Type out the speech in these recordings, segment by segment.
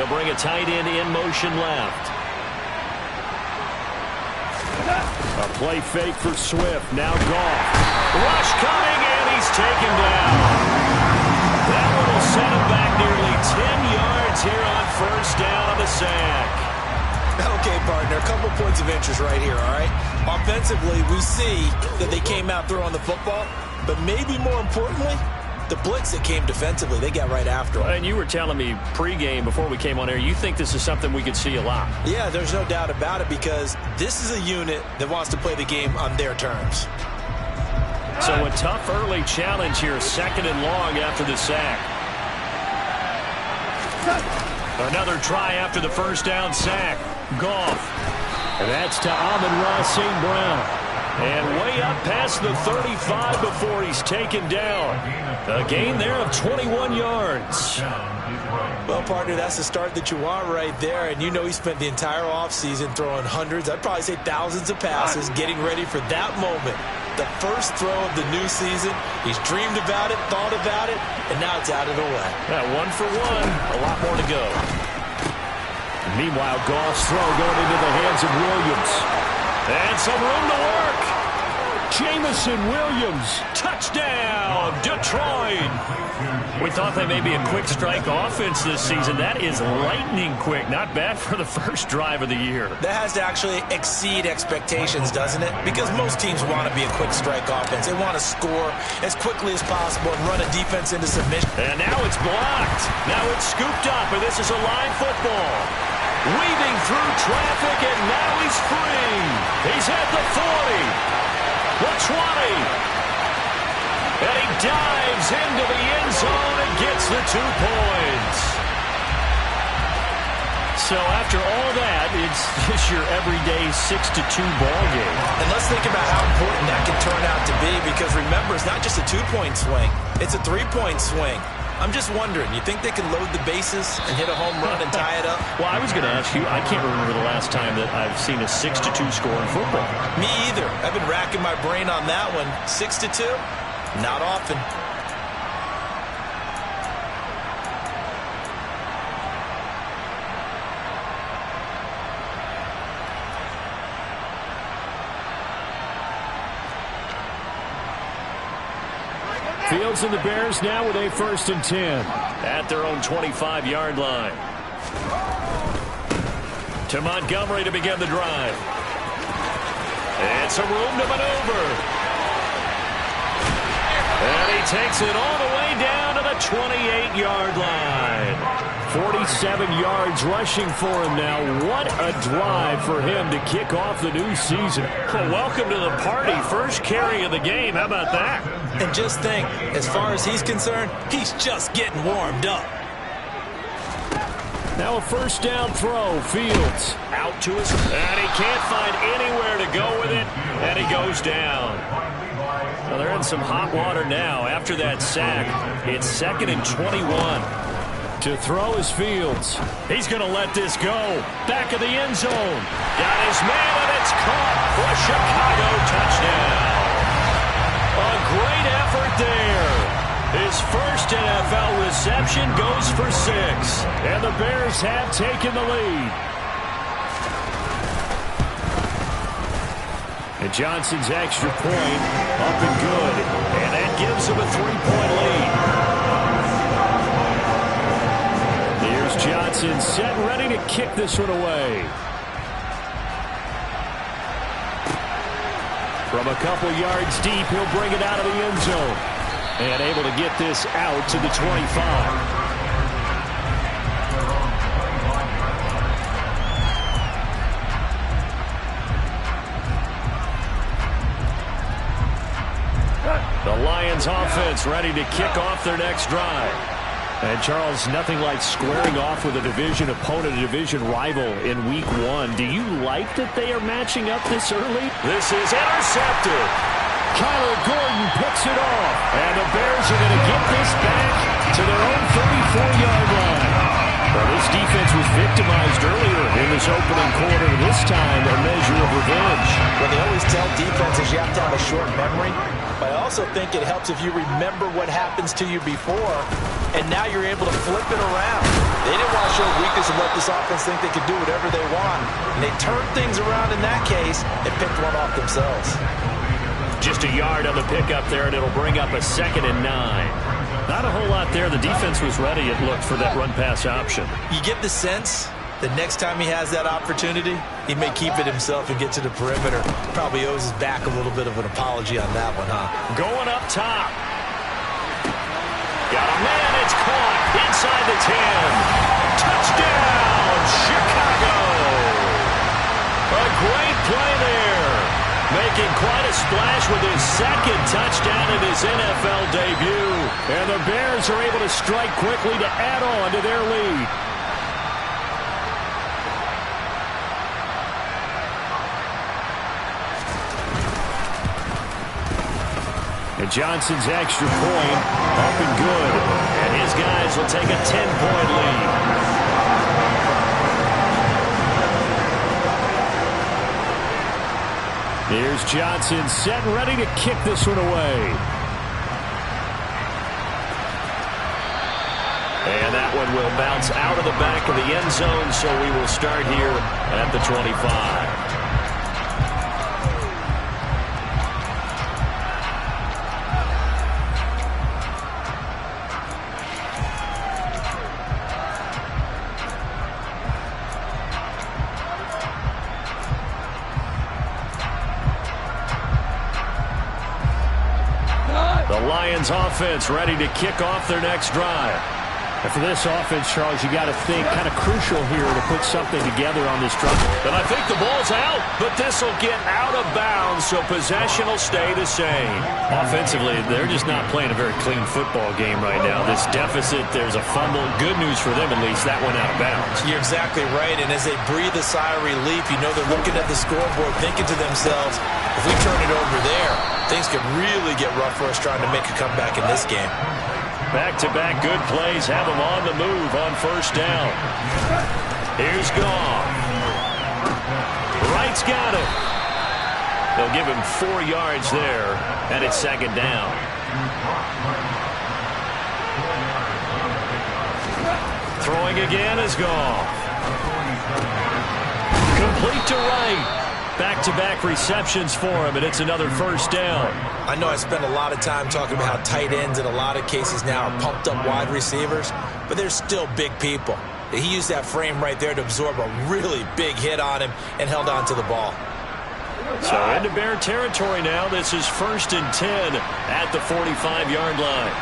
They'll bring a tight end in motion left. A play fake for Swift. Now Goff. Rush coming, and he's taken down. That one will set him back nearly 10 yards here on first down on the sack. Okay, partner, a couple points of interest right here, all right? Offensively, we see that they came out throwing the football, but maybe more importantly, the blitz that came defensively, they got right after him. And you were telling me pregame before we came on air, you think this is something we could see a lot. Yeah, there's no doubt about it because this is a unit that wants to play the game on their terms. So a tough early challenge here, 2nd and long after the sack. Another try after the first down sack. Goff. And that's to Amon-Ra St. Brown. And way up past the 35 before he's taken down. A gain there of 21 yards. Well, partner, that's the start that you want right there. And you know he spent the entire offseason throwing hundreds, I'd probably say thousands of passes, getting ready for that moment. The first throw of the new season. He's dreamed about it, thought about it, and now it's out of the way. Yeah, 1 for 1. A lot more to go. Meanwhile, Goff's throw going into the hands of Williams. And some room to work. Jamison Williams. Touchdown, Detroit. We thought they may be a quick strike offense this season. That is lightning quick. Not bad for the first drive of the year. That has to actually exceed expectations, doesn't it? Because most teams want to be a quick strike offense. They want to score as quickly as possible and run a defense into submission. And now it's blocked. Now it's scooped up, and this is a live football. Weaving through traffic, and now he's free. He's at the 40, the 20. And he dives into the end zone and gets the 2 points. So after all that, it's just your everyday 6-2 ball game. And let's think about how important that can turn out to be, because remember, it's not just a 2-point swing. It's a 3-point swing. I'm just wondering, you think they can load the bases and hit a home run and tie it up? Well, I was going to ask you, I can't remember the last time that I've seen a 6-2 score in football. Me either. I've been racking my brain on that one. 6-2? Not often. Fields and the Bears now with a 1st and 10 at their own 25-yard line. To Montgomery to begin the drive. And some room to maneuver. And he takes it all the way down to the 28-yard line. 47 yards rushing for him now. What a drive for him to kick off the new season. Well, welcome to the party. First carry of the game. How about that? And just think, as far as he's concerned, he's just getting warmed up. Now a first down throw. Fields out to his, and he can't find anywhere to go with it, and he goes down. Well, they're in some hot water now after that sack. It's 2nd and 21. To throw is Fields. He's going to let this go. Back of the end zone. Got his man, and it's caught for a Chicago touchdown. A great effort there. His first NFL reception goes for 6. And the Bears have taken the lead. And Johnson's extra point up and good. And that gives him a 3-point lead. Here's Johnson set and ready to kick this one away. From a couple yards deep, he'll bring it out of the end zone. And able to get this out to the 25. The Lions offense ready to kick off their next drive. And, Charles, nothing like squaring off with a division opponent, a division rival in Week 1. Do you like that they are matching up this early? This is intercepted. Kyler Gordon picks it off. And the Bears are going to get this back to their own 34-yard line. Well, this defense was victimized earlier in this opening quarter. This time, a measure of revenge. Well, they always tell defenses you have to have a short memory, but I also think it helps if you remember what happens to you before, and now you're able to flip it around. They didn't want to show weakness and let this offense think they could do whatever they want, and they turned things around in that case and picked one off themselves. Just a yard on the pickup there, and it'll bring up a 2nd and 9. Not a whole lot there. The defense was ready, it looked, for that run-pass option. You get the sense the next time he has that opportunity, he may keep it himself and get to the perimeter. Probably owes his back a little bit of an apology on that one, huh? Going up top. Got a man. It's caught inside the 10. Touchdown, Chicago. A great play there. Making quite a splash with his 2nd touchdown in his NFL debut. And the Bears are able to strike quickly to add on to their lead. And Johnson's extra point up and good. And his guys will take a 10-point lead. Here's Johnson set and ready to kick this one away. And that one will bounce out of the back of the end zone, so we will start here at the 25. Lions offense ready to kick off their next drive. And for this offense, Charles, you got to think kind of crucial here to put something together on this drive. And I think the ball's out, but this will get out of bounds, so possession will stay the same. Offensively, they're just not playing a very clean football game right now. This deficit, there's a fumble. Good news for them, at least. That went out of bounds. You're exactly right, and as they breathe a sigh of relief, you know they're looking at the scoreboard, thinking to themselves, if we turn it over there, things could really get rough for us trying to make a comeback in this game. Back-to-back good plays have them on the move on 1st down. Here's Goff. Wright's got it. They'll give him 4 yards there, and it's 2nd down. Throwing again is Goff. Complete to Wright. Back-to-back receptions for him, and it's another 1st down. I know I spent a lot of time talking about how tight ends in a lot of cases now are pumped up wide receivers, but they're still big people. He used that frame right there to absorb a really big hit on him and held on to the ball. So into Bear territory now. This is 1st and 10 at the 45-yard line.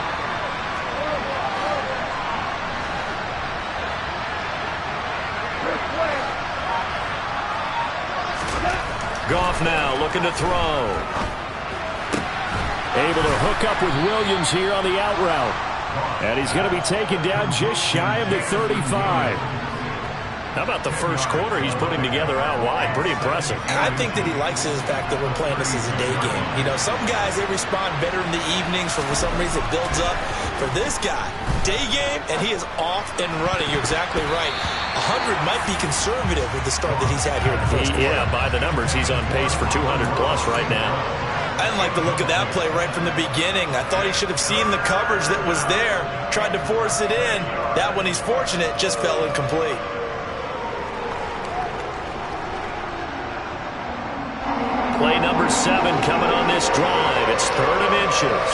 Goff now looking to throw. Able to hook up with Williams here on the out route. And he's going to be taken down just shy of the 35. How about the first quarter he's putting together out wide? Pretty impressive. I think that he likes the fact that we're playing this as a day game. You know, some guys, they respond better in the evenings. For some reason, it builds up. For this guy, day game, and he is off and running. You're exactly right. 100 might be conservative with the start that he's had here in the first quarter. Yeah, by the numbers, he's on pace for 200-plus right now. I didn't like the look of that play right from the beginning. I thought he should have seen the coverage that was there, tried to force it in. That one, he's fortunate, just fell incomplete. Play number 7 coming on this drive. It's 3rd and inches.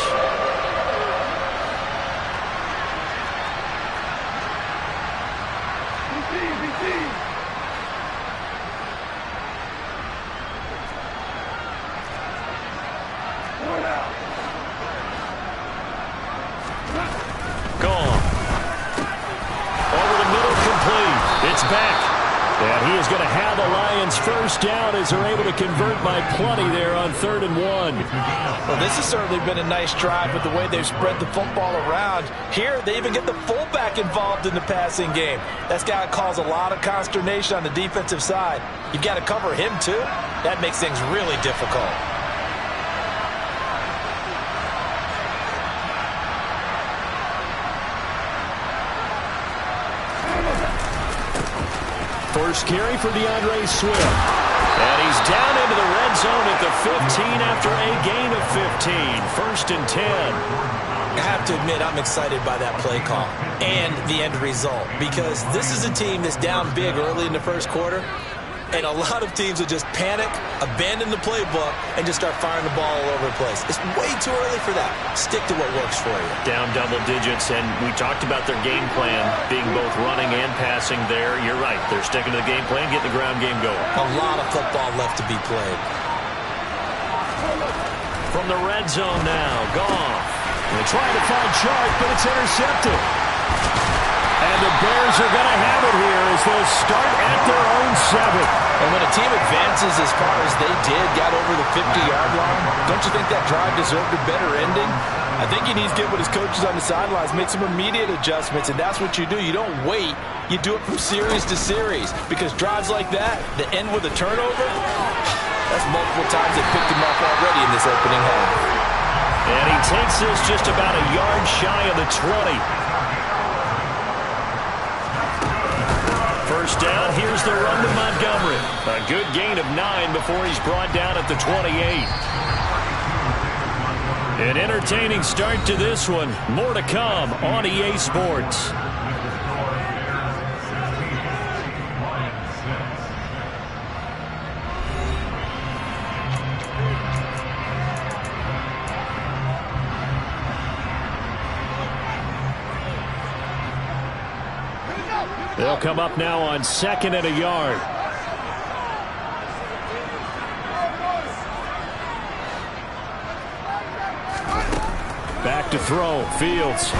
Gone. Over the middle, complete. It's back. And he is going to have the Lions 1st down as they're able to convert by plenty there on 3rd and 1. Well, this has certainly been a nice drive with the way they've spread the football around. Here, they even get the fullback involved in the passing game. That's got to cause a lot of consternation on the defensive side. You've got to cover him, too. That makes things really difficult. First carry for DeAndre Swift. And he's down into the red zone at the 15 after a gain of 15. 1st and 10. I have to admit, I'm excited by that play call and the end result, because this is a team that's down big early in the first quarter, and a lot of teams will just panic, abandon the playbook, and just start firing the ball all over the place. It's way too early for that. Stick to what works for you. Down double digits, and we talked about their game plan being both running and passing there. You're right. They're sticking to the game plan, getting the ground game going. A lot of football left to be played. From the red zone now, Goff. They're trying to find Chark, but it's intercepted. And the Bears are going to have it here as they'll start at their own 7. And when a team advances as far as they did, got over the 50-yard line, don't you think that drive deserved a better ending? I think he needs to get with his coaches on the sidelines, make some immediate adjustments, and that's what you do. You don't wait. You do it from series to series, because drives like that end with a turnover, that's multiple times they picked him up already in this opening half. And he takes this just about a yard shy of the 20. First down, here's the run to Montgomery. A good gain of 9 before he's brought down at the 28. An entertaining start to this one. More to come on EA Sports. They'll come up now on 2nd and a yard. Back to throw. Fields.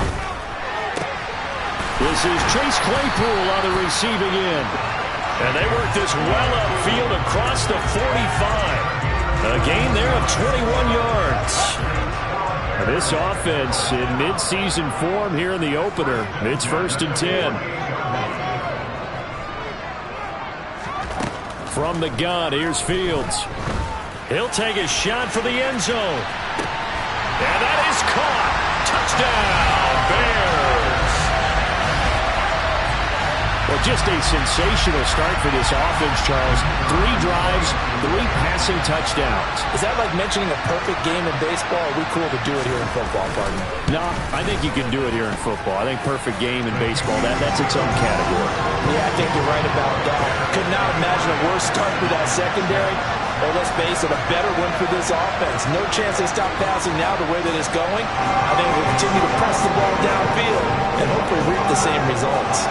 This is Chase Claypool on the receiving end. And they work this well upfield across the 45. A gain there of 21 yards. This offense in midseason form here in the opener. It's 1st and 10. From the gun, here's Fields. He'll take a shot for the end zone. And that is caught. Touchdown, Bears. Well, just a sensational start for this offense, Charles. 3 drives, 3 passing touchdowns. Is that like mentioning a perfect game in baseball? Or are we cool to do it here in football, partner? No, I think you can do it here in football. I think perfect game in baseball, that's its own category. Yeah, I think you're right about that. Could not imagine a worse start for that secondary. Or let's face it, a better one for this offense. No chance they stop passing now the way that it's going. I think we'll continue to press the ball downfield and hopefully reap the same results.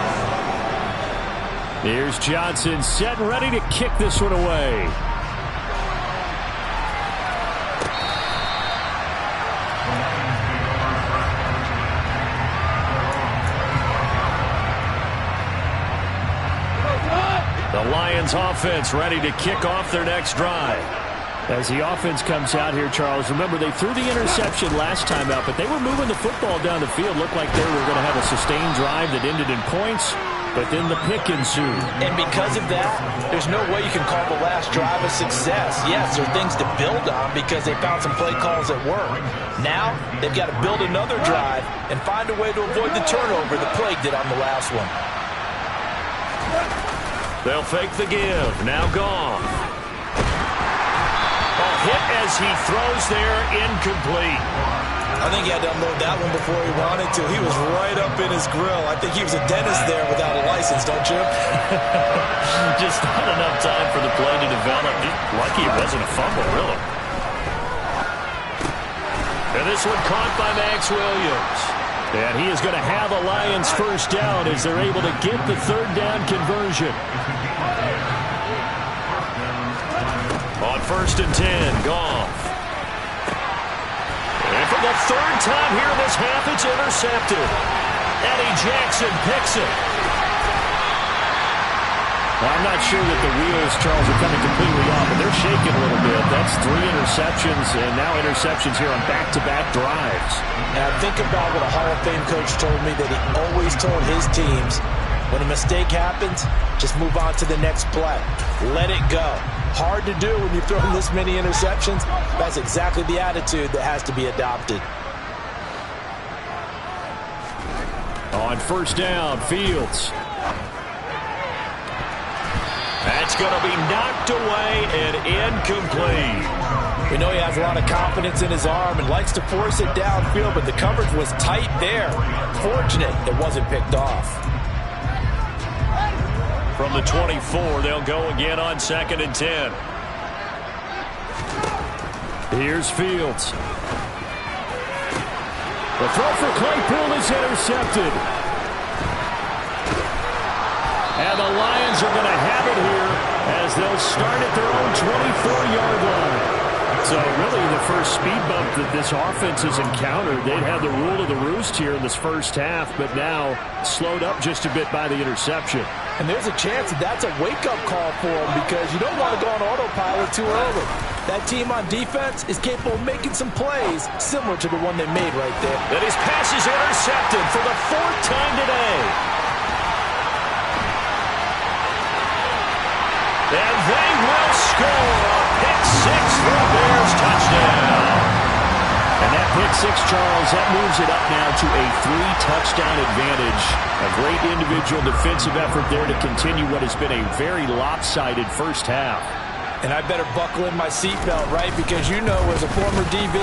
Here's Johnson set and ready to kick this one away. The Lions offense ready to kick off their next drive. As the offense comes out here, Charles, remember they threw the interception last time out, but they were moving the football down the field. Looked like they were going to have a sustained drive that ended in points, but then the pick ensued. And because of that, there's no way you can call the last drive a success. Yes, there are things to build on because they found some play calls that work. Now, they've got to build another drive and find a way to avoid the turnover the plague did on the last one. They'll fake the give. Now Goff. Hit as he throws there, incomplete. I think he had to unload that one before he wanted to. He was right up in his grill. I think he was a dentist there without a license, don't you? Just not enough time for the play to develop. Lucky it wasn't a fumble, really. And this one caught by Max Williams. And he is going to have a Lions first down as they're able to get the 3rd down conversion. On 1st and 10, Goff. And for the 3rd time here in this half, it's intercepted. Eddie Jackson picks it. Well, I'm not sure that the wheels, Charles, are coming completely off, but they're shaking a little bit. That's 3 interceptions, and now interceptions here on back-to-back drives. Now, think about what a Hall of Fame coach told me, that he always told his teams, when a mistake happens, just move on to the next play. Let it go. Hard to do when you're throwing this many interceptions. That's exactly the attitude that has to be adopted. On 1st down, Fields. That's going to be knocked away and incomplete. We know he has a lot of confidence in his arm and likes to force it downfield, but the coverage was tight there. Fortunate it wasn't picked off. From the 24, they'll go again on 2nd and 10. Here's Fields. The throw for Claypool is intercepted. And the Lions are going to have it here as they'll start at their own 24-yard line. So really the first speed bump that this offense has encountered, they'd have the rule of the roost here in this first half, but now slowed up just a bit by the interception. And there's a chance that that's a wake-up call for them because you don't want to go on autopilot too early. That team on defense is capable of making some plays similar to the one they made right there. And his pass is intercepted for the 4th time today. And they will score a pick 6 for a Bears touchdown. And that pick 6, Charles, that moves it up now to a 3-touchdown advantage. A great individual defensive effort there to continue what has been a very lopsided first half. And I better buckle in my seatbelt, right? Because you know, as a former DB,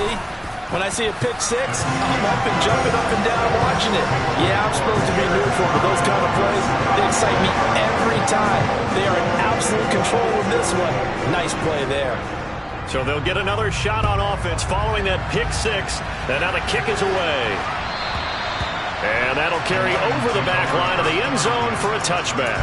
when I see a pick 6, I'm up and jumping up and down watching it. Yeah, I'm supposed to be neutral, but those kind of plays, they excite me every time. They are in absolute control of this one. Nice play there. So they'll get another shot on offense following that pick 6. And now the kick is away. And that'll carry over the back line of the end zone for a touchback.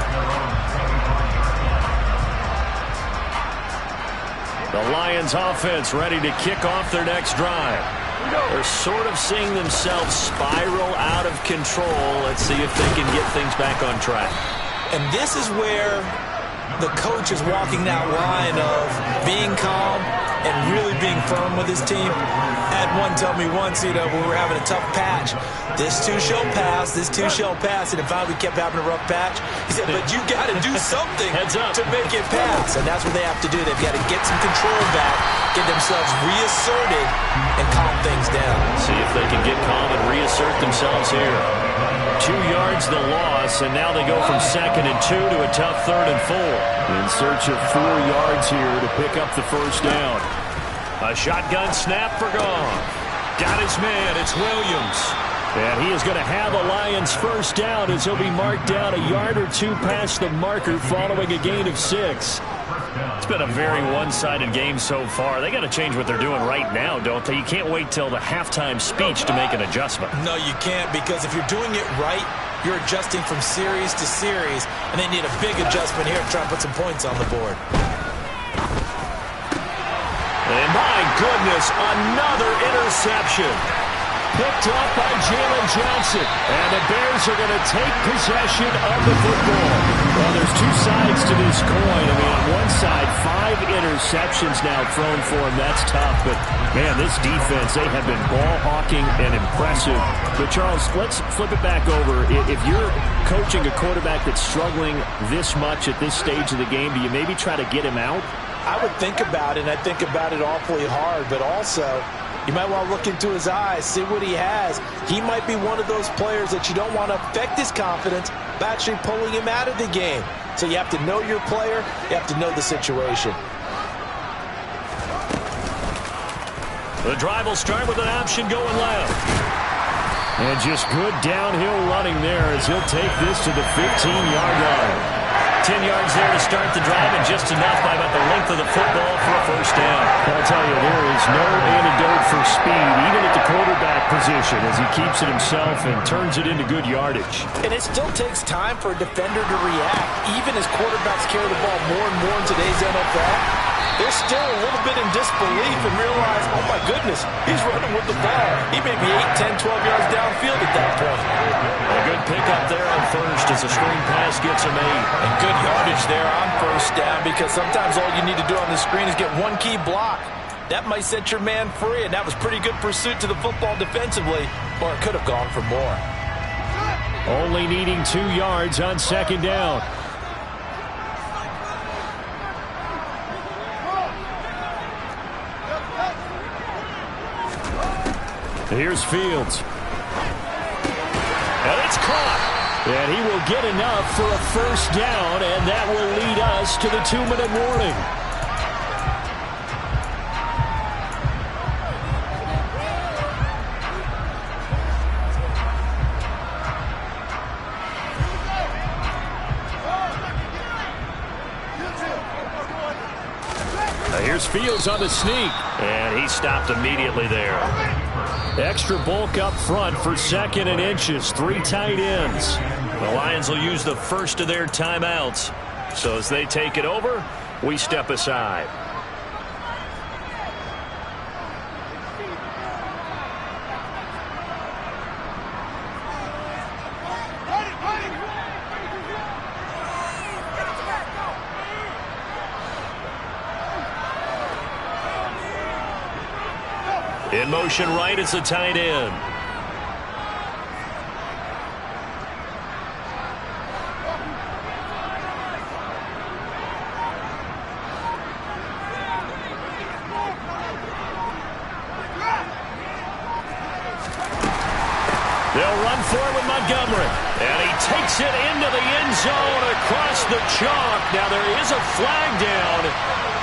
The Lions offense ready to kick off their next drive. They're sort of seeing themselves spiral out of control. Let's see if they can get things back on track. And this is where the coach is walking that line of being calm and really being firm with his team. I had one tell me once, when we were having a tough patch, this too shall pass, this too shall pass, and if we kept having a rough patch, he said, but you got to do something to make it pass, and that's what they have to do. They've got to get some control back, get themselves reasserted, and calm things down. See if they can get calm and reassert themselves here. 2 yards the loss, and now they go from 2nd and 2 to a tough 3rd and 4. In search of 4 yards here to pick up the first down. A shotgun snap for Goff. Got his man, it's Williams. And he is going to have the Lions first down as he'll be marked down a yard or 2 past the marker following a gain of 6. It's been a very one-sided game so far. They got to change what they're doing right now, don't they? You can't wait till the halftime speech to make an adjustment. No, you can't, because if you're doing it right, you're adjusting from series to series, and they need a big adjustment here to try and put some points on the board. And my goodness, another interception. Picked up by Jalen Johnson. And the Bears are going to take possession of the football. Well, there's 2 sides to this coin. I mean, on one side, 5 interceptions now thrown for him. That's tough. But, man, this defense, they have been ball hawking and impressive. But, Charles, let's flip it back over. If you're coaching a quarterback that's struggling this much at this stage of the game, do you maybe try to get him out? I would think about it, and I think about it awfully hard, but also you might want to look into his eyes, see what he has. He might be one of those players that you don't want to affect his confidence by actually pulling him out of the game. So you have to know your player, you have to know the situation. The drive will start with an option going left. And just good downhill running there as he'll take this to the 15-yard line. 10 yards there to start the drive, and just enough by about the length of the football for a first down. I'll tell you, there is no antidote for speed, even at the quarterback position, as he keeps it himself and turns it into good yardage. And it still takes time for a defender to react. Even as quarterbacks carry the ball more and more in today's NFL, they're still a little bit in disbelief and realize, oh my goodness, he's running with the ball. He may be 8, 10, 12 yards downfield at that point. A good pickup there on first as the screen pass gets him 8. And good yardage there on first down, because sometimes all you need to do on the screen is get one key block. That might set your man free, and that was pretty good pursuit to the football defensively, or it could have gone for more. Only needing 2 yards on second down. Here's Fields. And it's caught. And he will get enough for a first down, and that will lead us to the 2-minute warning. Here's Fields on the sneak. And he stopped immediately there. Extra bulk up front for 2nd and inches. 3 tight ends. The Lions will use the first of their timeouts. So as they take it over, we step aside. In motion right, it's a tight end. They'll run for it with Montgomery. And he takes it into the end zone across the chalk. Now there is a flag down,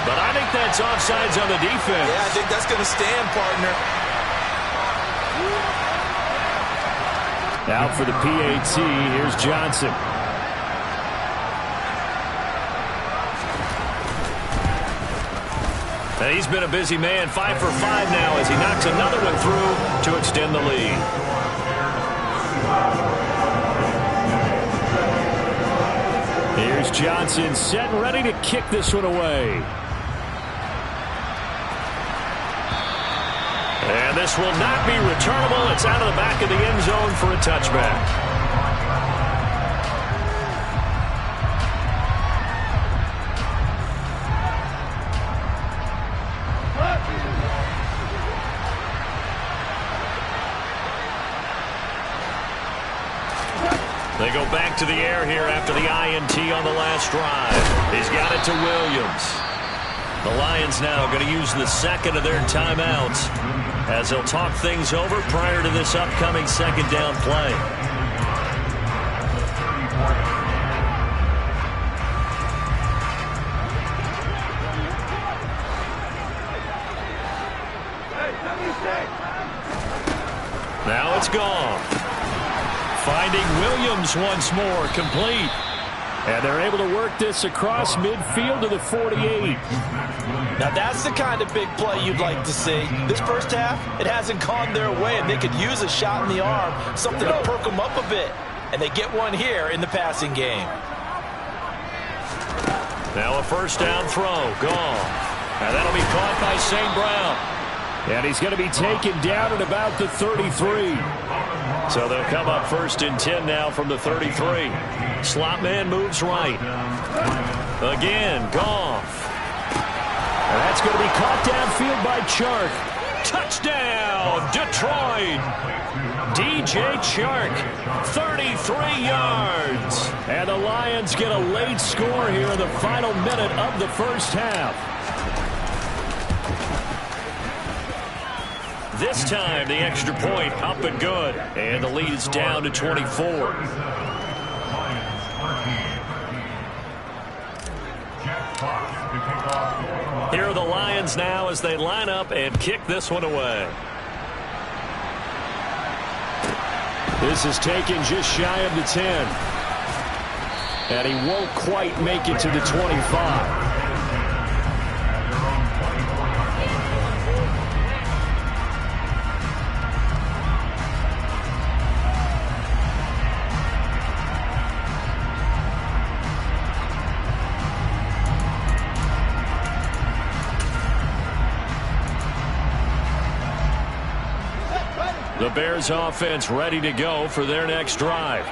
but I think that's offsides on the defense. Yeah, I think that's going to stand, partner. Out for the PAT, here's Johnson. And he's been a busy man, 5 for 5 now as he knocks another one through to extend the lead. Here's Johnson set and ready to kick this one away. And this will not be returnable. It's out of the back of the end zone for a touchback. They go back to the air here after the INT on the last drive. He's got it to Williams. The Lions now going to use the second of their timeouts as they'll talk things over prior to this upcoming second down play. Now it's gone. Finding Williams once more, complete. And they're able to work this across midfield to the 48. Now that's the kind of big play you'd like to see. This first half, it hasn't gone their way, and they could use a shot in the arm, something to perk them up a bit. And they get one here in the passing game. Now a first down throw, gone. And that'll be caught by St. Brown. And he's going to be taken down at about the 33. So they'll come up 1st and 10 now from the 33. Slot man moves right. Again, Goff. And that's going to be caught downfield by Chark. Touchdown, Detroit. DJ Chark, 33 yards. And the Lions get a late score here in the final minute of the first half. This time, the extra point up and good. And the lead is down to 24. Here are the Lions now as they line up and kick this one away. This is taken just shy of the 10. And he won't quite make it to the 25. The Bears offense ready to go for their next drive.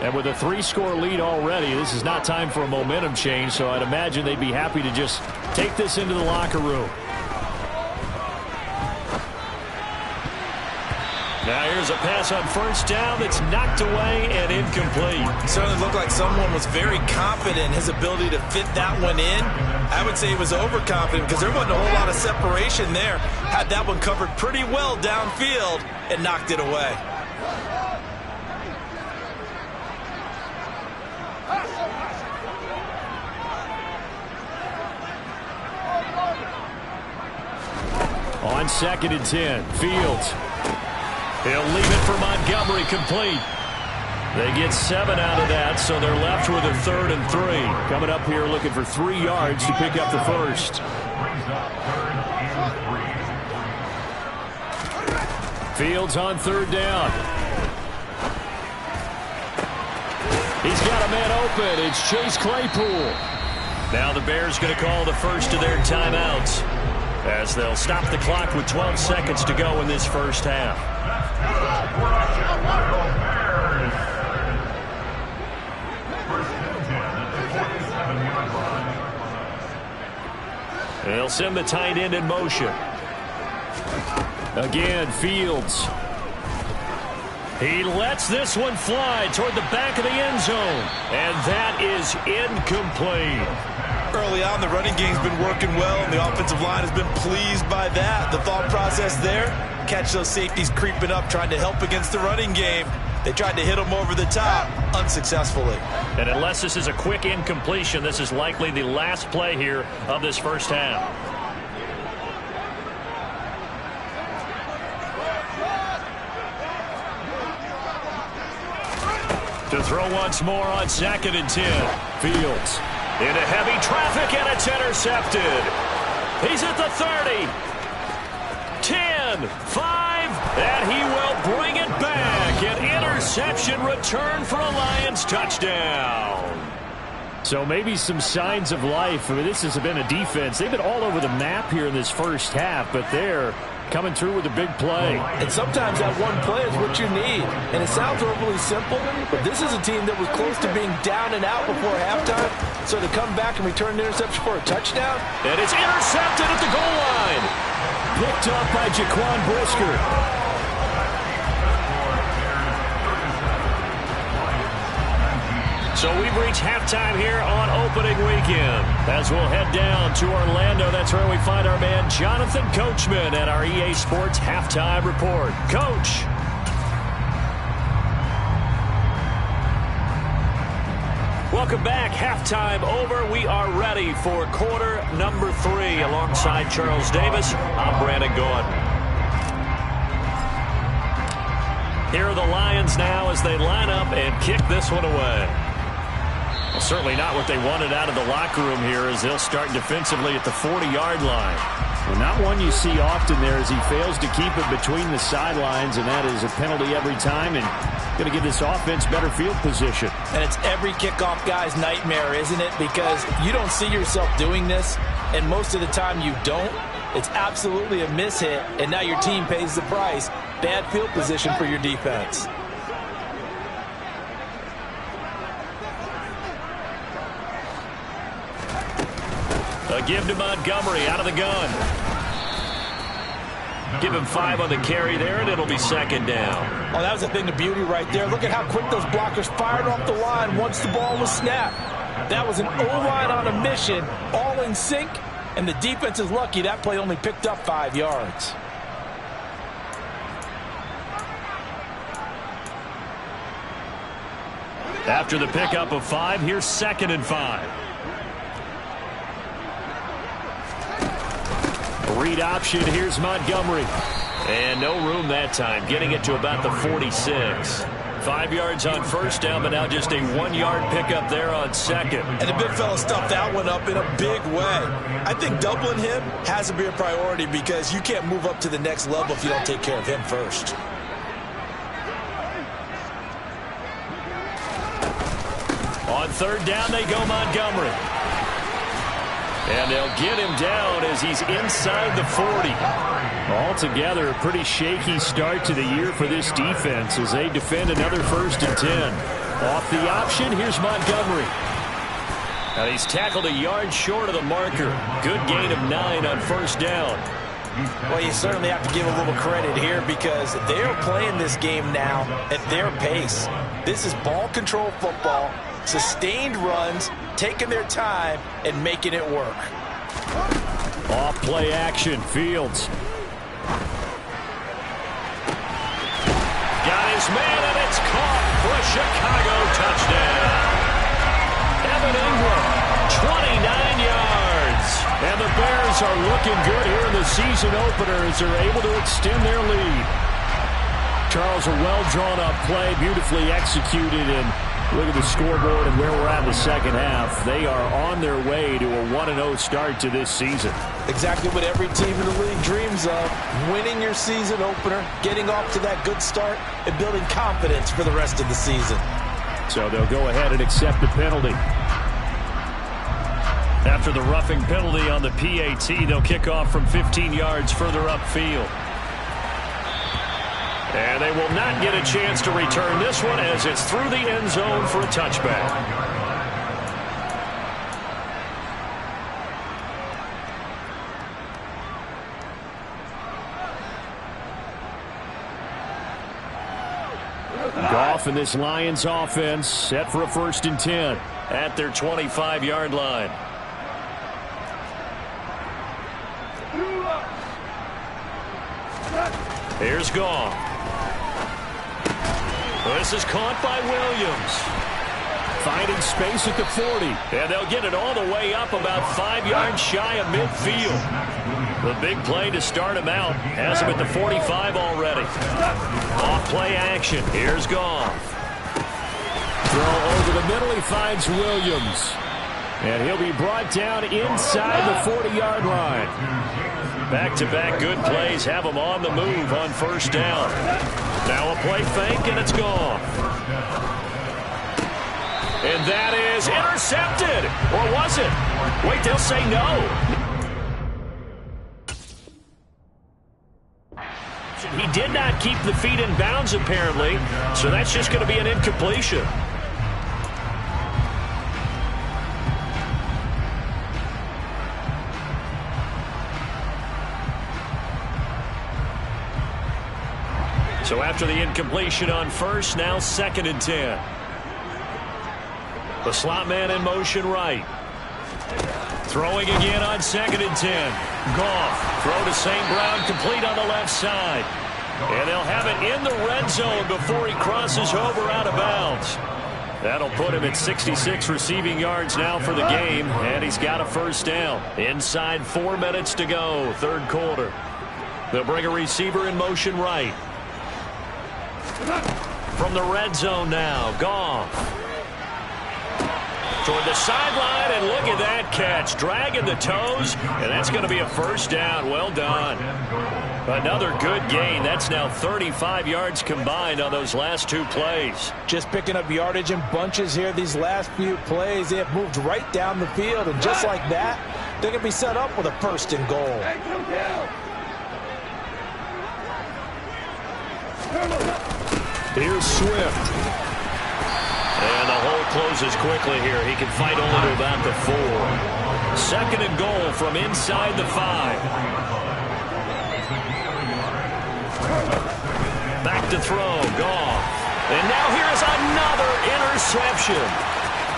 And with a 3-score lead already, this is not time for a momentum change, so I'd imagine they'd be happy to just take this into the locker room. Now here's a pass on first down that's knocked away and incomplete. Certainly looked like someone was very confident in his ability to fit that one in. I would say he was overconfident because there wasn't a whole lot of separation there. Had that one covered pretty well downfield and knocked it away. On 2nd and 10, Fields. He'll leave it for Montgomery, complete. They get 7 out of that, so they're left with a 3rd and 3. Coming up here looking for 3 yards to pick up the first. Fields on third down. He's got a man open. It's Chase Claypool. Now the Bears going to call the first of their timeouts as they'll stop the clock with 12 seconds to go in this first half. They'll send the tight end in motion. Again, Fields. He lets this one fly toward the back of the end zone. And that is incomplete. Early on, the running game's been working well, and the offensive line has been pleased by that. The thought process there, catch those safeties creeping up, trying to help against the running game. They tried to hit them over the top, unsuccessfully. And unless this is a quick incompletion, this is likely the last play here of this first half. To throw once more on 2nd and 10. Fields. Into heavy traffic, and it's intercepted. He's at the 30. 10, 5, and he will bring it back. An interception return for a Lions touchdown. So maybe some signs of life. I mean, this has been a defense. They've been all over the map here in this first half, but they're coming through with a big play. And sometimes that one play is what you need. And it sounds overly simple, but this is a team that was close to being down and out before halftime. So to come back and return the interception for a touchdown. And it's intercepted at the goal line. Picked up by Jaquan Brisker. So we've reached halftime here on opening weekend. As we'll head down to Orlando, that's where we find our man Jonathan Coachman at our EA Sports Halftime Report. Coach. Welcome back. Halftime over. We are ready for quarter number 3. Alongside Charles Davis, I'm Brandon Gordon. Here are the Lions now as they line up and kick this one away. Well, certainly not what they wanted out of the locker room here as they'll start defensively at the 40-yard line. Well, not one you see often there as he fails to keep it between the sidelines, and that is a penalty every time and going to give this offense better field position. And it's every kickoff guy's nightmare, isn't it? Because you don't see yourself doing this, and most of the time you don't. It's absolutely a mishit, and now your team pays the price. Bad field position for your defense. A give to Montgomery out of the gun. Give him 5 on the carry there, and it'll be 2nd down. Oh, that was a thing of beauty right there. Look at how quick those blockers fired off the line once the ball was snapped. That was an O-line on a mission, all in sync, and the defense is lucky that play only picked up 5 yards. After the pickup of 5, here's 2nd and 5. Read option, here's Montgomery. And no room that time, getting it to about the 46. 5 yards on first down, but now just a 1-yard pickup there on 2nd. And the big fella stuffed that one up in a big way. I think doubling him has to be a priority because you can't move up to the next level if you don't take care of him first. On 3rd down, they go Montgomery. And they'll get him down as he's inside the 40. Altogether, a pretty shaky start to the year for this defense as they defend another 1st and 10. Off the option, here's Montgomery. And he's tackled a yard short of the marker. Good gain of 9 on 1st down. Well, you certainly have to give a little credit here because they're playing this game now at their pace. This is ball control football, sustained runs, taking their time and making it work. Off play action, Fields. Got his man, and it's caught for a Chicago touchdown. Evan Ingram, 29 yards. And the Bears are looking good here in the season opener as they're able to extend their lead. Charles, a well-drawn-up play, beautifully executed, and Look at the scoreboard and where we're at in the second half. They are on their way to a 1-0 start to this season. Exactly what every team in the league dreams of. Winning your season opener, getting off to that good start, and building confidence for the rest of the season. So they'll go ahead and accept the penalty. After the roughing penalty on the PAT, they'll kick off from 15 yards further upfield. And they will not get a chance to return this one as it's through the end zone for a touchback. Goff and this Lions offense set for a 1st and 10 at their 25-yard line. Here's Goff. This is caught by Williams. Finding space at the 40. And they'll get it all the way up about 5 yards shy of midfield. The big play to start him out has him at the 45 already. Off play action. Here's Goff. Throw over the middle. He finds Williams. And he'll be brought down inside the 40-yard line. Back-to-back good plays have him on the move on 1st down. Now a play fake, and it's gone. And that is intercepted. Or was it? Wait, they'll say no. He did not keep the feet in bounds, apparently, so that's just going to be an incompletion. So after the incompletion on 1st, now 2nd and 10. The slot man in motion right. Throwing again on 2nd and 10. Goff, throw to St. Brown, complete on the left side. And they'll have it in the red zone before he crosses over out of bounds. That'll put him at 66 receiving yards now for the game, and he's got a 1st down. Inside 4 minutes to go, 3rd quarter. They'll bring a receiver in motion right. From the red zone now, Goff. Toward the sideline, and look at that catch. Dragging the toes, and that's going to be a 1st down. Well done. Another good gain. That's now 35 yards combined on those last 2 plays. Just picking up yardage in bunches here these last few plays. They have moved right down the field, and just like that, they're going to be set up with a 1st and goal. Here's Swift. And the hole closes quickly here. He can fight only to about the 4. 2nd and goal from inside the 5. Back to throw. Goff. And now here is another interception.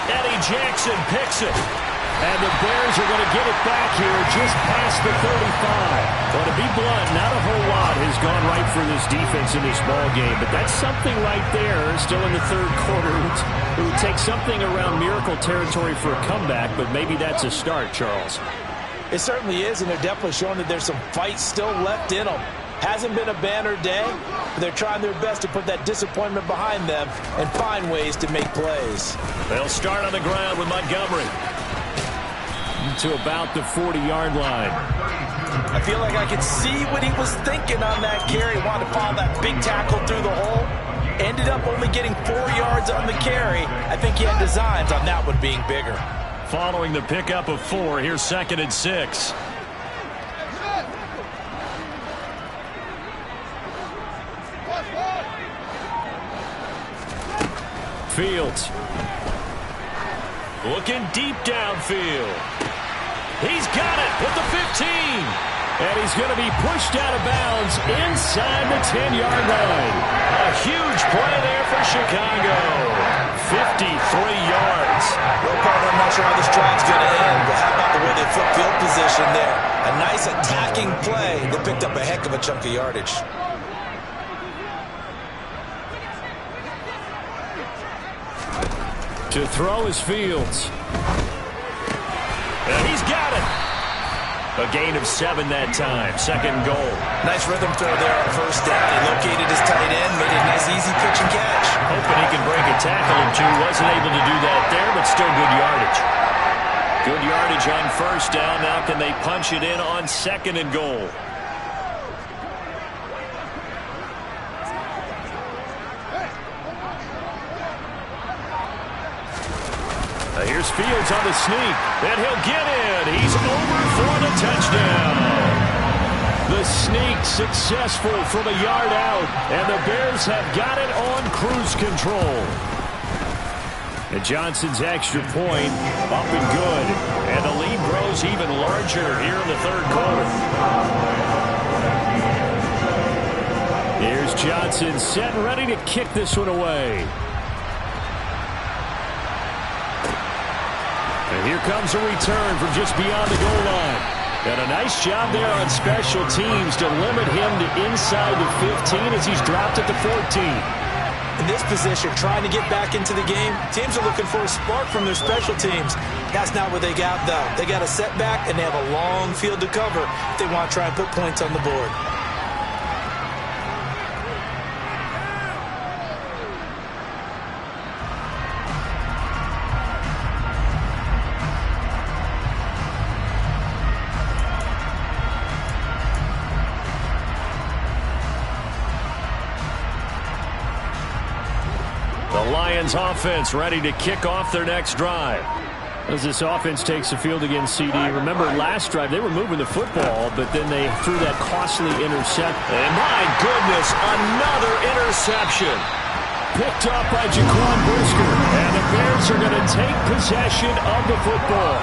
Eddie Jackson picks it. And the Bears are going to get it back here just past the 35. Well, to be blunt, not a whole lot has gone right for this defense in this ball game, but that's something right there still in the 3rd quarter. It would take something around miracle territory for a comeback, but maybe that's a start, Charles. It certainly is, and they're definitely showing that there's some fight still left in them. Hasn't been a banner day, but they're trying their best to put that disappointment behind them and find ways to make plays. They'll start on the ground with Montgomery. To about the 40-yard line. I feel like I could see what he was thinking on that carry. Wanted to follow that big tackle through the hole. Ended up only getting 4 yards on the carry. I think he had designs on that one being bigger. Following the pickup of 4, here's 2nd and 6. Fields. Looking deep downfield. He's got it with the 15. And he's going to be pushed out of bounds inside the 10-yard line. A huge play there for Chicago. 53 yards. Well, partner, I'm not sure how this drive's going to end, but how about the way they flip field position there? A nice attacking play that picked up a heck of a chunk of yardage. To throw is Fields. And he's got it. A gain of 7 that time. Second and goal. Nice rhythm throw there on first down. He located his tight end, made it a nice easy pitch and catch. Hoping he can break a tackle or two. Wasn't able to do that there, but still good yardage. Good yardage on first down. Now can they punch it in on second and goal? Here's Fields on the sneak, and he'll get in. He's over for the touchdown. The sneak successful from a yard out, and the Bears have got it on cruise control. And Johnson's extra point up and good, and the lead grows even larger here in the third quarter. Here's Johnson set and ready to kick this one away. And here comes a return from just beyond the goal line. And a nice job there on special teams to limit him to inside the 15 as he's dropped at the 14. In this position, trying to get back into the game, teams are looking for a spark from their special teams. That's not what they got, though. They got a setback, and they have a long field to cover if they want to try and put points on the board. Lions offense ready to kick off their next drive. As this offense takes the field against CD, remember last drive they were moving the football, but then they threw that costly interception. And my goodness, another interception. Picked up by Jaquan Brisker. And the Bears are going to take possession of the football.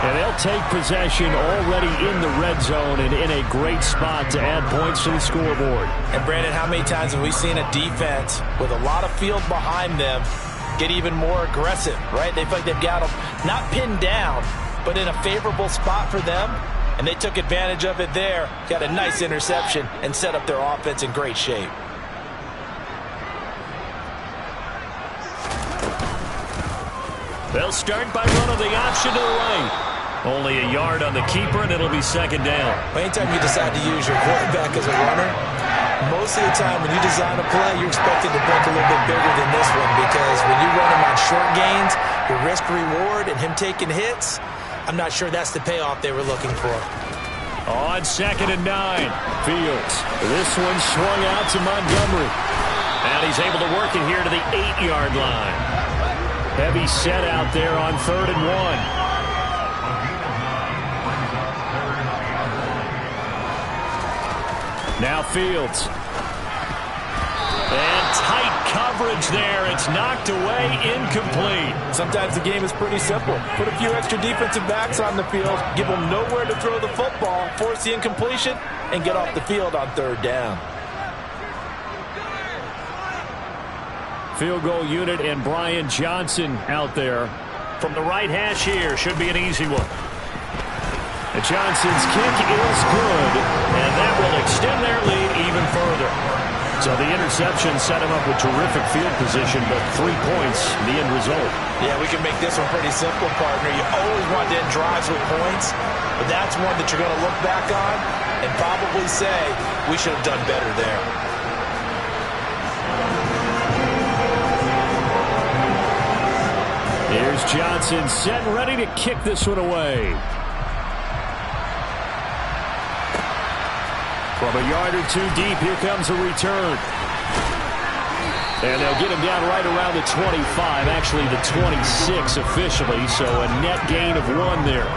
And they'll take possession already in the red zone and in a great spot to add points to the scoreboard. And Brandon, how many times have we seen a defense with a lot of field behind them get even more aggressive, right? They feel like they've got them not pinned down, but in a favorable spot for them. And they took advantage of it there, got a nice interception, and set up their offense in great shape. They'll start by running the option to the right. Only a yard on the keeper, and it'll be second down. Anytime you decide to use your quarterback as a runner, most of the time when you design a play, you're expected to break a little bit bigger than this one, because when you run him on short gains, your risk-reward and him taking hits, I'm not sure that's the payoff they were looking for. On second and 9, Fields. This one swung out to Montgomery. and he's able to work it here to the 8-yard line. Heavy set out there on 3rd and 1. Now Fields. And tight coverage there. It's knocked away, incomplete. Sometimes the game is pretty simple. Put a few extra defensive backs on the field, give them nowhere to throw the football, force the incompletion, and get off the field on 3rd down. Field goal unit and Brian Johnson out there. From the right hash here, should be an easy one. And Johnson's kick is good, and that will extend their lead even further. So the interception set him up with terrific field position, but 3 points, the end result. Yeah, we can make this one pretty simple, partner. You always want to end drives with points, but that's one that you're going to look back on and probably say, we should have done better there. Here's Johnson set and ready to kick this one away. From a yard or two deep, here comes a return. And they'll get him down right around the 25, actually the 26 officially, so a net gain of 1 there.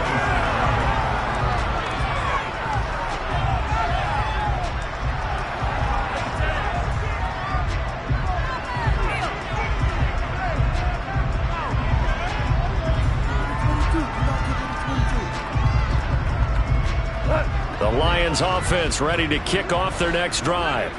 The Lions offense ready to kick off their next drive.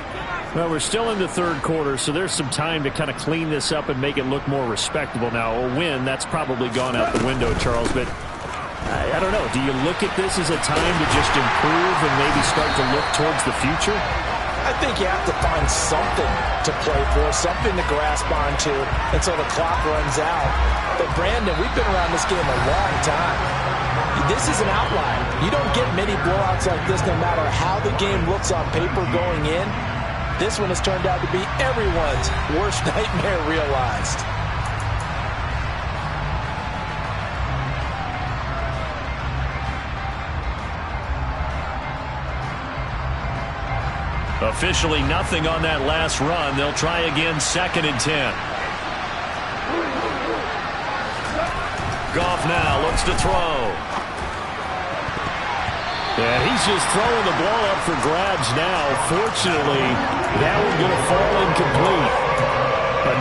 Well, we're still in the 3rd quarter, so there's some time to kind of clean this up and make it look more respectable. Now, a win, that's probably gone out the window, Charles, but I don't know. Do you look at this as a time to just improve and maybe start to look towards the future? I think you have to find something to play for, something to grasp onto until the clock runs out. But, Brandon, we've been around this game a long time. This is an outlier. You don't get many blowouts like this no matter how the game looks on paper going in. This one has turned out to be everyone's worst nightmare realized. Officially nothing on that last run. They'll try again, 2nd and 10. Goff now looks to throw. Yeah, he's just throwing the ball up for grabs now. Fortunately, that one's going to fall incomplete.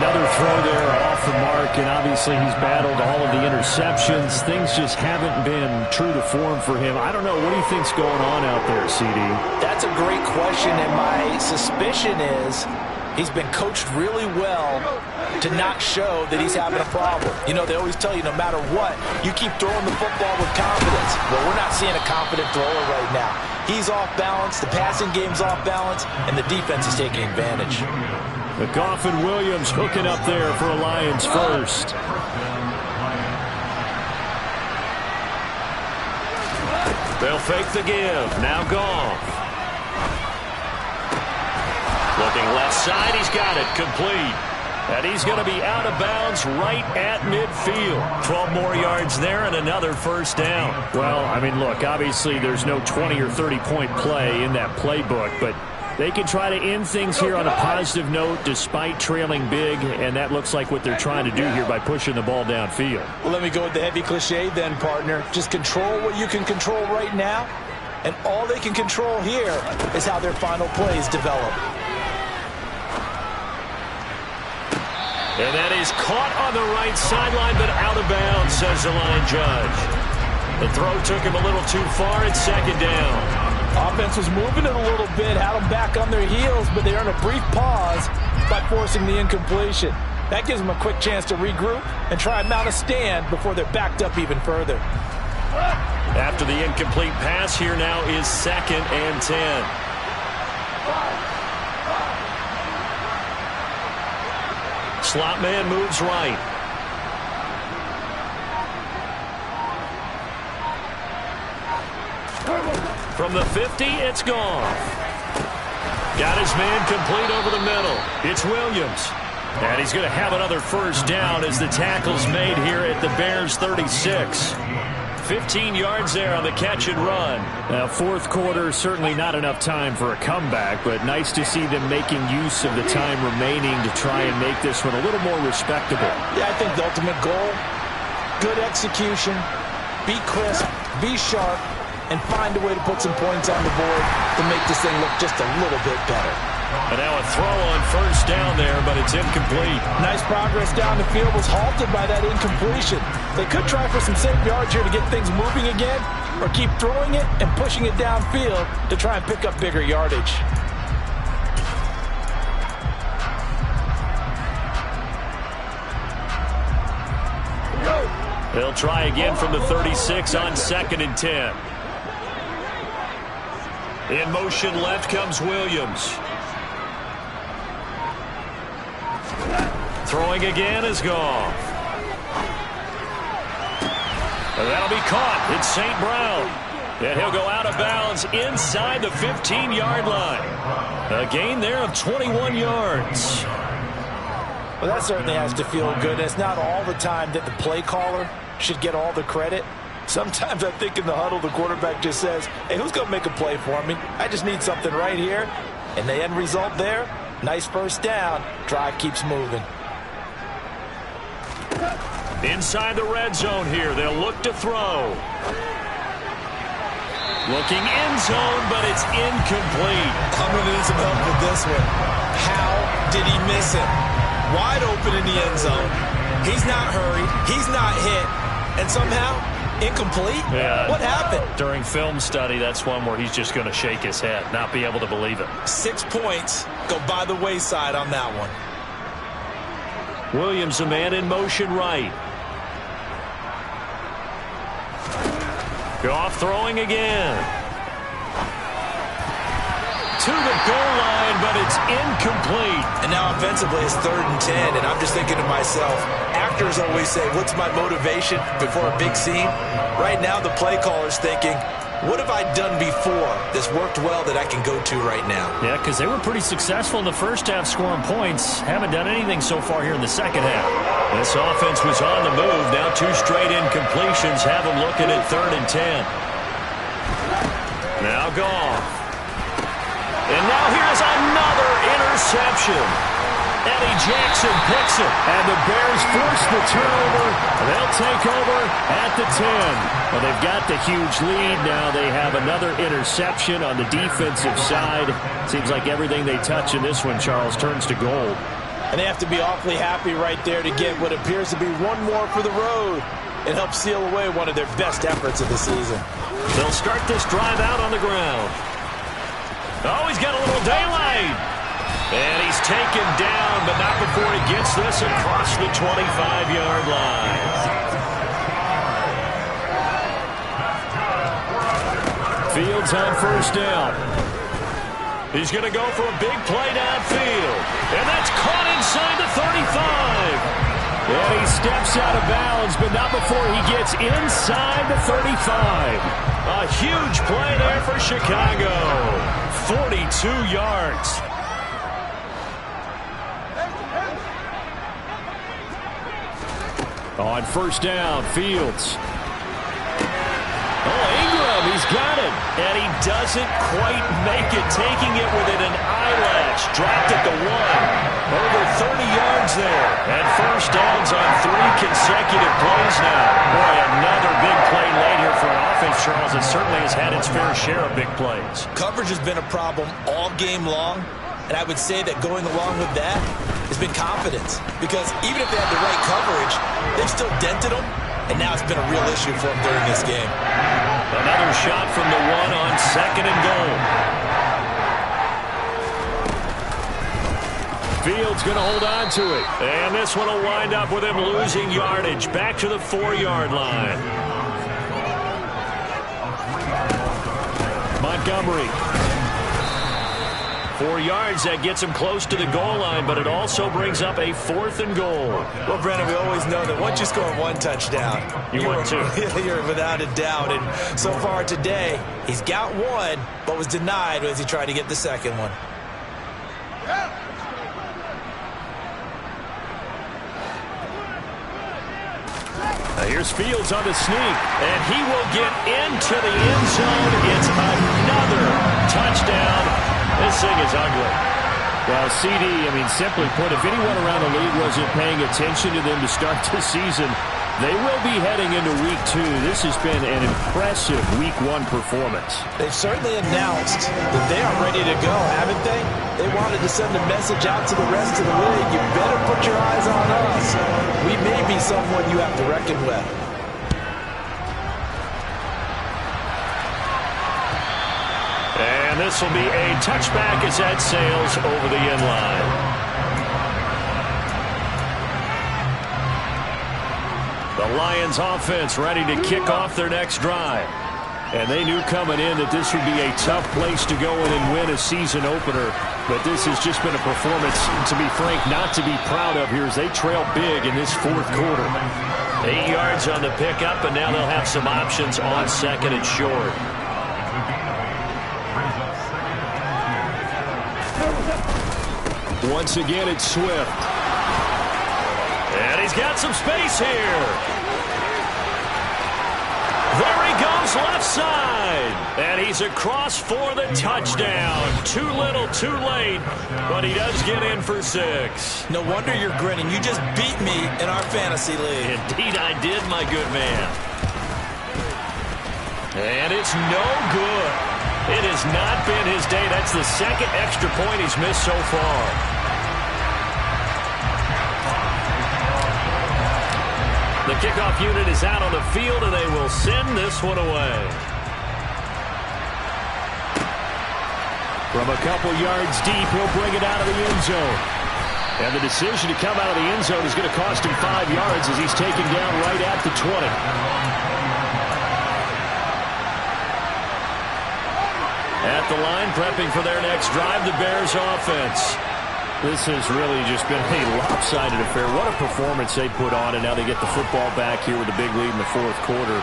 Another throw there off the mark, and obviously he's battled all of the interceptions. Things just haven't been true to form for him. I don't know. What do you think's going on out there, CD? That's a great question, and my suspicion is he's been coached really well to not show that he's having a problem. You know, they always tell you no matter what, you keep throwing the football with confidence. Well, we're not seeing a confident thrower right now. He's off balance, the passing game's off balance, and the defense is taking advantage. The Goff and Williams hooking up there for a Lions first. They'll fake the give. Now Goff. Looking left side, he's got it, complete. And he's going to be out of bounds right at midfield. 12 more yards there and another first down. Well, I mean, look, obviously there's no 20 or 30-point play in that playbook, but they can try to end things here on a positive note despite trailing big, and that looks like what they're trying to do here by pushing the ball downfield. Well, let me go with the heavy cliche then, partner. Just control what you can control right now, and all they can control here is how their final plays develop. And that is caught on the right sideline, but out of bounds, says the line judge. The throw took him a little too far. It's 2nd down. Offense was moving it a little bit, had them back on their heels, but they earned a brief pause by forcing the incompletion. That gives them a quick chance to regroup and try and mount a stand before they're backed up even further. After the incomplete pass, here now is 2nd and 10. Slot man moves right. From the 50, it's gone. Got his man complete over the middle. It's Williams. And he's going to have another first down as the tackle's made here at the Bears' 36. 15 yards there on the catch and run. Fourth quarter, certainly not enough time for a comeback, but nice to see them making use of the time remaining to try and make this one a little more respectable. Yeah, I think the ultimate goal, good execution, be crisp, be sharp, and find a way to put some points on the board to make this thing look just a little bit better. And now a throw on first down there, but it's incomplete. Nice progress down the field was halted by that incompletion. They could try for some safe yards here to get things moving again, or keep throwing it and pushing it downfield to try and pick up bigger yardage. They'll try again from the 36 on 2nd and 10. In motion left comes Williams. Throwing again is Goff. And that'll be caught. It's St. Brown. And he'll go out of bounds inside the 15-yard line. A gain there of 21 yards. Well, that certainly has to feel good. It's not all the time that the play caller should get all the credit. Sometimes I think in the huddle, the quarterback just says, hey, who's going to make a play for me? I just need something right here. And the end result there, nice first down. Drive keeps moving. Inside the red zone here, they'll look to throw. Looking end zone, but it's incomplete. I'm going to need some help with this one. How did he miss it? Wide open in the end zone. He's not hurried. He's not hit. And somehow, incomplete? Yeah. What happened? During film study, that's one where he's just going to shake his head, not be able to believe it. 6 points go by the wayside on that one. Williams, a man in motion right. Goff throwing again. To the goal line, but it's incomplete. And now offensively it's 3rd and 10, and I'm just thinking to myself, after actors always say, what's my motivation before a big scene? Right now, the play caller's thinking, what have I done before that's worked well that I can go to right now? Yeah, because they were pretty successful in the first half scoring points. Haven't done anything so far here in the second half. This offense was on the move. Now 2 straight incompletions have them looking at 3rd and 10. Now Goff. And now here's another interception. Eddie Jackson picks it. And the Bears force the turnover. They'll take over at the 10. Well, they've got the huge lead. Now they have another interception on the defensive side. Seems like everything they touch in this one, Charles, turns to gold. And they have to be awfully happy right there to get what appears to be one more for the road and help seal away one of their best efforts of the season. They'll start this drive out on the ground. Oh, he's got a little daylight. And he's taken down, but not before he gets this across the 25-yard line. Fields on first down. He's going to go for a big play downfield. And that's caught inside the 35. And he steps out of bounds, but not before he gets inside the 35. A huge play there for Chicago. 42 yards. On first down, Fields. Oh, Ingram, he's got it. And he doesn't quite make it, taking it within an eyelash. Dropped it to 1. Over 30 yards there. And first downs on 3 consecutive plays now. Boy, another big play late here for an offense, Charles, that certainly has had its fair share of big plays. Coverage has been a problem all game long. And I would say that going along with that has been confidence. Because even if they had the right coverage, they've still dented them. And now it's been a real issue for them during this game. Another shot from the 1 on 2nd and goal. Fields going to hold on to it. And this one will wind up with him losing yardage. Back to the 4-yard line. Montgomery. 4 yards, that gets him close to the goal line, but it also brings up a 4th and goal. Well, Brennan, we always know that once you score 1 touchdown, you're without a doubt. And so far today, he's got 1, but was denied as he tried to get the second one. Here's Fields on the sneak. And he will get into the end zone. It's another touchdown. This thing is ugly. Well, CD, simply put, if anyone around the league wasn't paying attention to them to start this season, they will be heading into Week 2. This has been an impressive Week 1 performance. They've certainly announced that they are ready to go, haven't they? They wanted to send a message out to the rest of the league. You better put your eyes on us. We may be someone you have to reckon with. And this will be a touchback as that sails over the end line. The Lions offense ready to kick off their next drive. And they knew coming in that this would be a tough place to go in and win a season opener. But this has just been a performance, to be frank, not to be proud of here as they trail big in this 4th quarter. 8 yards on the pickup, and now they'll have some options on 2nd and short. Once again, it's Swift. And he's got some space here. There he goes left side. And he's across for the touchdown. Too little, too late. But he does get in for 6. No wonder you're grinning. You just beat me in our fantasy league. Indeed I did, my good man. And it's no good. It has not been his day. That's the 2nd extra point he's missed so far. The kickoff unit is out on the field, and they will send this one away. From a couple yards deep, he'll bring it out of the end zone. And the decision to come out of the end zone is going to cost him 5 yards as he's taken down right at the 20. At the line, prepping for their next drive, the Bears offense. This has really just been a lopsided affair. What a performance they put on, and now they get the football back here with a big lead in the fourth quarter.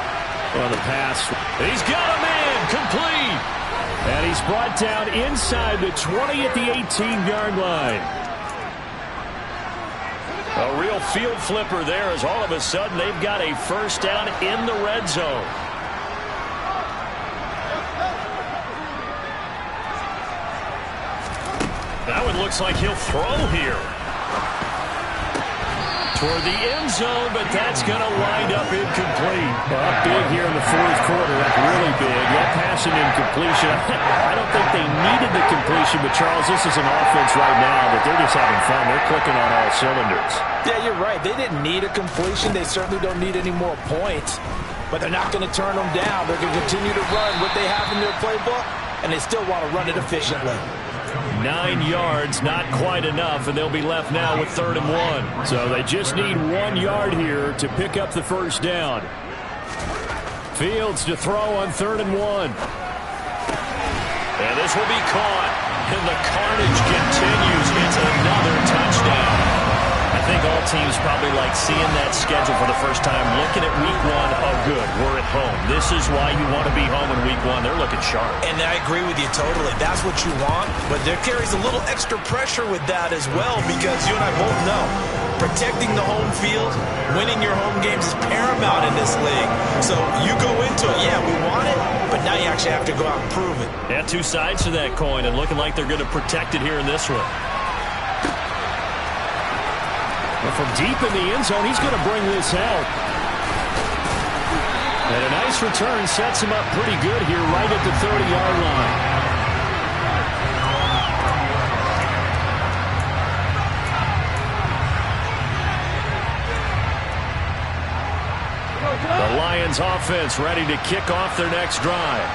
On the pass. He's got a man, complete. And he's brought down inside the 20 at the 18-yard line. A real field flipper there as all of a sudden they've got a first down in the red zone. That one looks like he'll throw here. Toward the end zone, but that's going to wind up incomplete. Up big here in the fourth quarter. That's really big. That passing incompletion. I don't think they needed the completion, but Charles, this is an offense right now that they're just having fun. They're clicking on all cylinders. Yeah, you're right. They didn't need a completion. They certainly don't need any more points, but they're not going to turn them down. They're going to continue to run what they have in their playbook, and they still want to run it efficiently. 9 yards, not quite enough, and they'll be left now with 3rd and 1. So they just need 1 yard here to pick up the first down. Fields to throw on 3rd and 1. And this will be caught, and the carnage continues. It's another touchdown. I think all teams probably like seeing that schedule for the first time, looking at week 1. Oh, good, we're at home. This is why you want to be home in week 1. They're looking sharp. And I agree with you totally. That's what you want, but there carries a little extra pressure with that as well, because you and I both know protecting the home field, winning your home games is paramount in this league. So you go into it, yeah, we want it, but now you actually have to go out and prove it. Yeah, 2 sides to that coin, and looking like they're going to protect it here in this one. From deep in the end zone, he's going to bring this out. And a nice return sets him up pretty good here right at the 30-yard line. The Lions offense ready to kick off their next drive.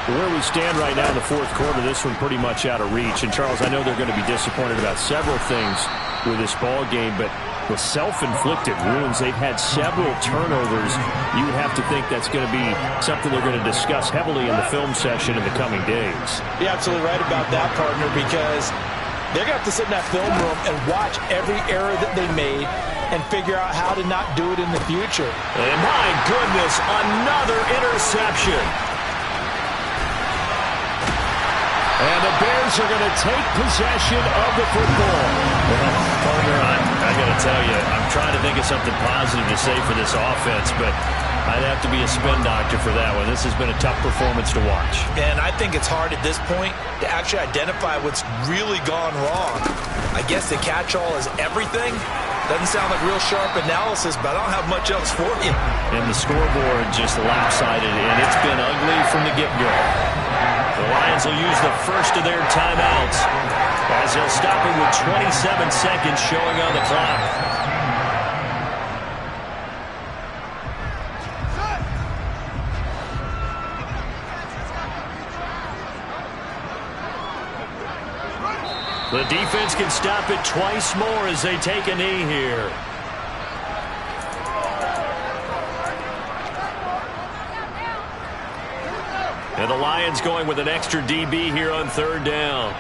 Where we stand right now in the fourth quarter, this one pretty much out of reach. And, Charles, I know they're going to be disappointed about several things with this ball game, but the self-inflicted wounds, they've had several turnovers. You would have to think that's going to be something they're going to discuss heavily in the film session in the coming days. You're absolutely right about that, partner, because they're going to have to sit in that film room and watch every error that they made and figure out how to not do it in the future. And my goodness, another interception. And the Bears are going to take possession of the football. Well, partner, I got to tell you, I'm trying to think of something positive to say for this offense, but I'd have to be a spin doctor for that one. This has been a tough performance to watch. And I think it's hard at this point to actually identify what's really gone wrong. I guess the catch-all is everything. Doesn't sound like real sharp analysis, but I don't have much else for you. And the scoreboard just lopsided, and it's been ugly from the get-go. The Lions will use the first of their timeouts as they'll stop it with 27 seconds showing on the clock. The defense can stop it twice more as they take a knee here. And the Lions going with an extra DB here on 3rd down.